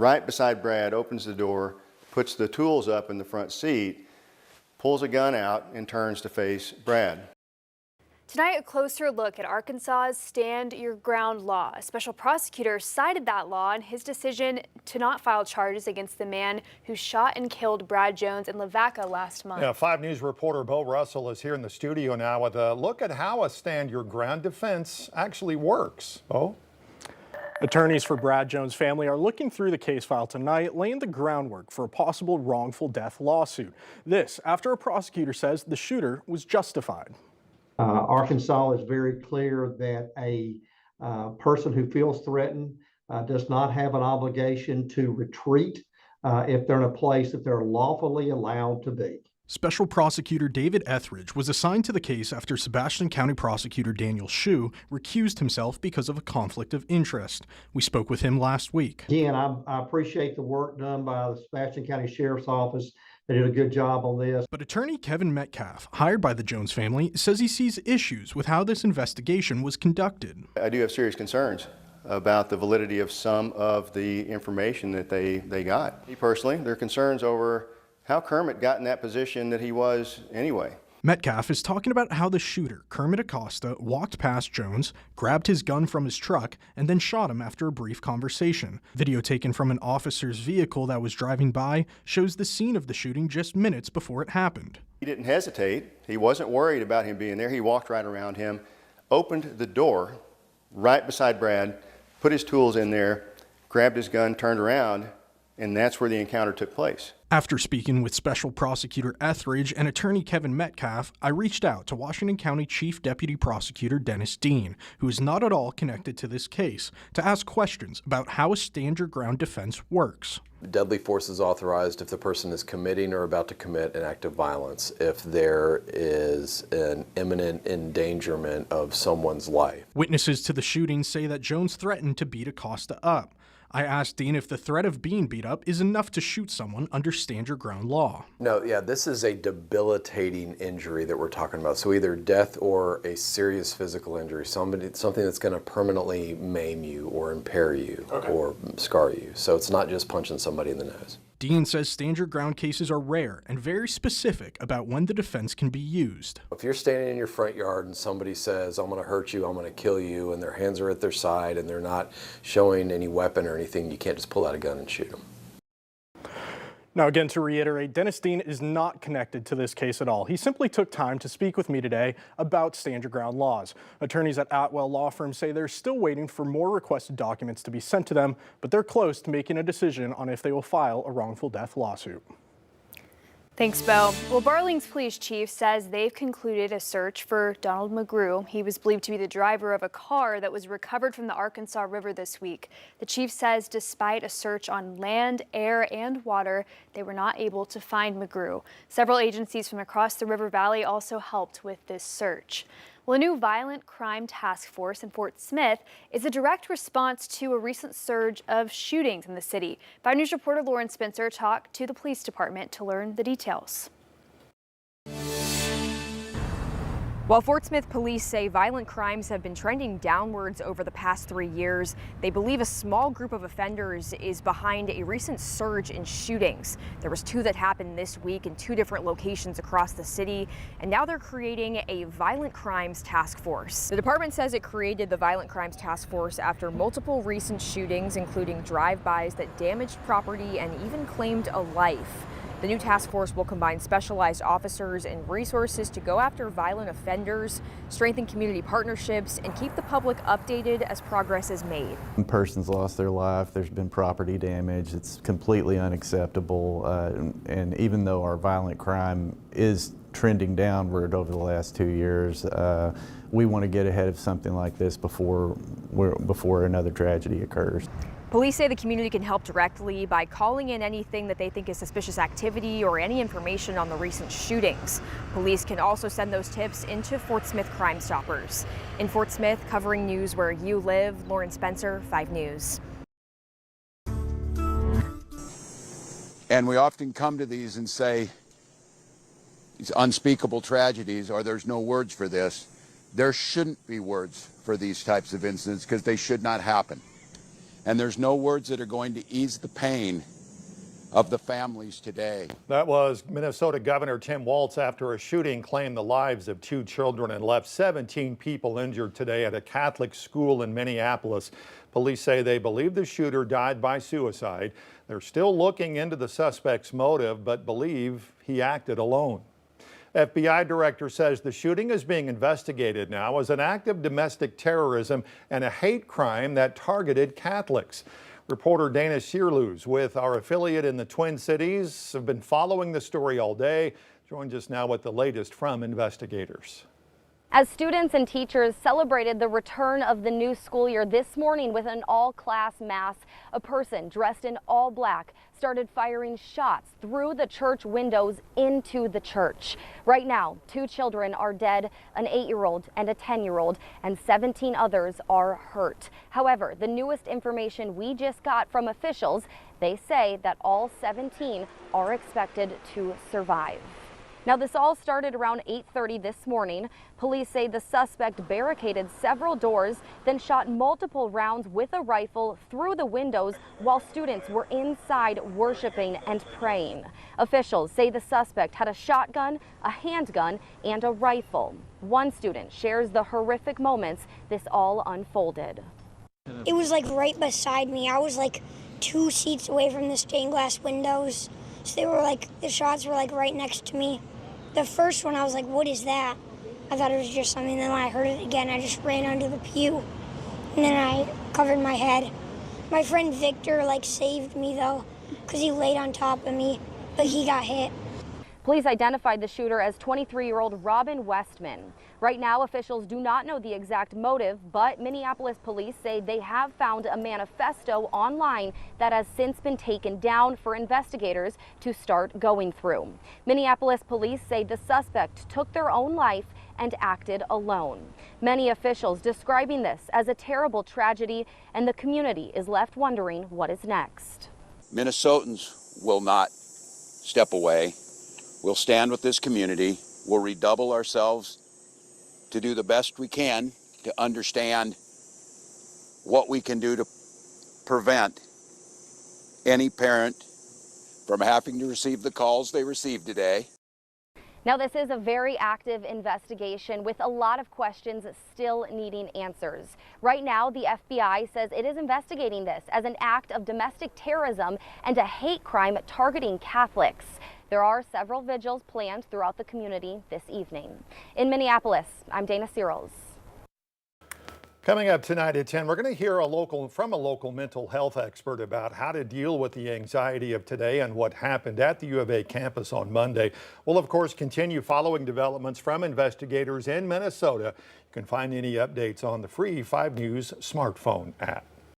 right beside Brad, opens the door, puts the tools up in the front seat, pulls a gun out, and turns to face Brad. Tonight, a closer look at Arkansas's Stand Your Ground law. A special prosecutor cited that law in his decision to not file charges against the man who shot and killed Brad Jones in Lavaca last month. Yeah, 5 News reporter Bo Russell is here in the studio now with a look at how a Stand Your Ground defense actually works. Bo? Attorneys for Brad Jones' family are looking through the case file tonight, laying the groundwork for a possible wrongful death lawsuit. This after a prosecutor says the shooter was justified. Arkansas is very clear that a person who feels threatened does not have an obligation to retreat if they're in a place that they're lawfully allowed to be. Special Prosecutor David Etheridge was assigned to the case after Sebastian County Prosecutor Daniel Shue recused himself because of a conflict of interest. We spoke with him last week. Again, I appreciate the work done by the Sebastian County Sheriff's Office. They did a good job on this. But attorney Kevin Metcalf, hired by the Jones family, says he sees issues with how this investigation was conducted. I do have serious concerns about the validity of some of the information that they got. Me personally, there are concerns over how Kermit got in that position that he was anyway. Metcalf is talking about how the shooter, Kermit Acosta, walked past Jones, grabbed his gun from his truck, and then shot him after a brief conversation. Video taken from an officer's vehicle that was driving by shows the scene of the shooting just minutes before it happened. He didn't hesitate. He wasn't worried about him being there. He walked right around him, opened the door right beside Brad, put his tools in there, grabbed his gun, turned around, and that's where the encounter took place. After speaking with Special Prosecutor Etheridge and attorney Kevin Metcalf, I reached out to Washington County Chief Deputy Prosecutor Dennis Dean, who is not at all connected to this case, to ask questions about how a stand your ground defense works. Deadly force is authorized if the person is committing or about to commit an act of violence, if there is an imminent endangerment of someone's life. Witnesses to the shooting say that Jones threatened to beat Acosta up. I asked Dean if the threat of being beat up is enough to shoot someone under stand your ground law. No, yeah, this is a debilitating injury that we're talking about. So either death or a serious physical injury, something that's going to permanently maim you or impair you or scar you. So it's not just punching somebody in the nose. Dean says stand your ground cases are rare and very specific about when the defense can be used. If you're standing in your front yard and somebody says, I'm going to hurt you, I'm going to kill you, and their hands are at their side and they're not showing any weapon or anything, you can't just pull out a gun and shoot them. Now, again, to reiterate, Dennis Dean is not connected to this case at all. He simply took time to speak with me today about stand your ground laws. Attorneys at Atwell Law Firm say they're still waiting for more requested documents to be sent to them, but they're close to making a decision on if they will file a wrongful death lawsuit. Thanks, Bo. Well, Barling's police chief says they've concluded a search for Donald McGrew. He was believed to be the driver of a car that was recovered from the Arkansas River this week. The chief says despite a search on land, air, and water, they were not able to find McGrew. Several agencies from across the River Valley also helped with this search. Well, a new violent crime task force in Fort Smith is a direct response to a recent surge of shootings in the city. 5 News reporter Lauren Spencer talked to the police department to learn the details. While Fort Smith police say violent crimes have been trending downwards over the past 3 years, they believe a small group of offenders is behind a recent surge in shootings. There was 2 that happened this week in 2 different locations across the city, and now they're creating a violent crimes task force. The department says it created the violent crimes task force after multiple recent shootings, including drive-bys that damaged property and even claimed a life. The new task force will combine specialized officers and resources to go after violent offenders, strengthen community partnerships, and keep the public updated as progress is made. One person's lost their life, there's been property damage, it's completely unacceptable, and even though our violent crime is trending downward over the last 2 years, we want to get ahead of something like this before another tragedy occurs. Police say the community can help directly by calling in anything that they think is suspicious activity or any information on the recent shootings. Police can also send those tips into Fort Smith Crime Stoppers. In Fort Smith, covering news where you live, Lauren Spencer, 5 News. And we often come to these and say, these unspeakable tragedies, or there's no words for this. There shouldn't be words for these types of incidents because they should not happen. And there's no words that are going to ease the pain of the families today. That was Minnesota Governor Tim Walz after a shooting claimed the lives of 2 children and left 17 people injured today at a Catholic school in Minneapolis. Police say they believe the shooter died by suicide. They're still looking into the suspect's motive, but believe he acted alone. FBI director says the shooting is being investigated now as an act of domestic terrorism and a hate crime that targeted Catholics. Reporter Dana Searloos with our affiliate in the Twin Cities have been following the story all day. Joins us now with the latest from investigators. As students and teachers celebrated the return of the new school year this morning with an all-class mass, a person dressed in all black started firing shots through the church windows into the church. Right now, 2 children are dead, an 8-year-old and a 10-year-old, and 17 others are hurt. However, the newest information we just got from officials, they say that all 17 are expected to survive. Now, this all started around 8:30 this morning. Police say the suspect barricaded several doors, then shot multiple rounds with a rifle through the windows while students were inside worshiping and praying. Officials say the suspect had a shotgun, a handgun, and a rifle. One student shares the horrific moments this all unfolded. It was like right beside me. I was like 2 seats away from the stained glass windows. So they were like, the shots were like right next to me. The first one, I was like, what is that? I thought it was just something. Then when I heard it again, I just ran under the pew. And then I covered my head. My friend Victor like saved me though, because he laid on top of me, but he got hit. Police identified the shooter as 23-year-old Robin Westman. Right now, officials do not know the exact motive, but Minneapolis police say they have found a manifesto online that has since been taken down for investigators to start going through. Minneapolis police say the suspect took their own life and acted alone. Many officials describing this as a terrible tragedy, and the community is left wondering what is next. Minnesotans will not step away. We'll stand with this community. We'll redouble ourselves to do the best we can to understand what we can do to prevent any parent from having to receive the calls they received today. Now, this is a very active investigation with a lot of questions still needing answers. Right now, the FBI says it is investigating this as an act of domestic terrorism and a hate crime targeting Catholics. There are several vigils planned throughout the community this evening. In Minneapolis, I'm Dana Searloos. Coming up tonight at 10, we're going to hear from a local mental health expert about how to deal with the anxiety of today and what happened at the U of A campus on Monday. We'll, of course, continue following developments from investigators in Minnesota. You can find any updates on the free 5 News smartphone app.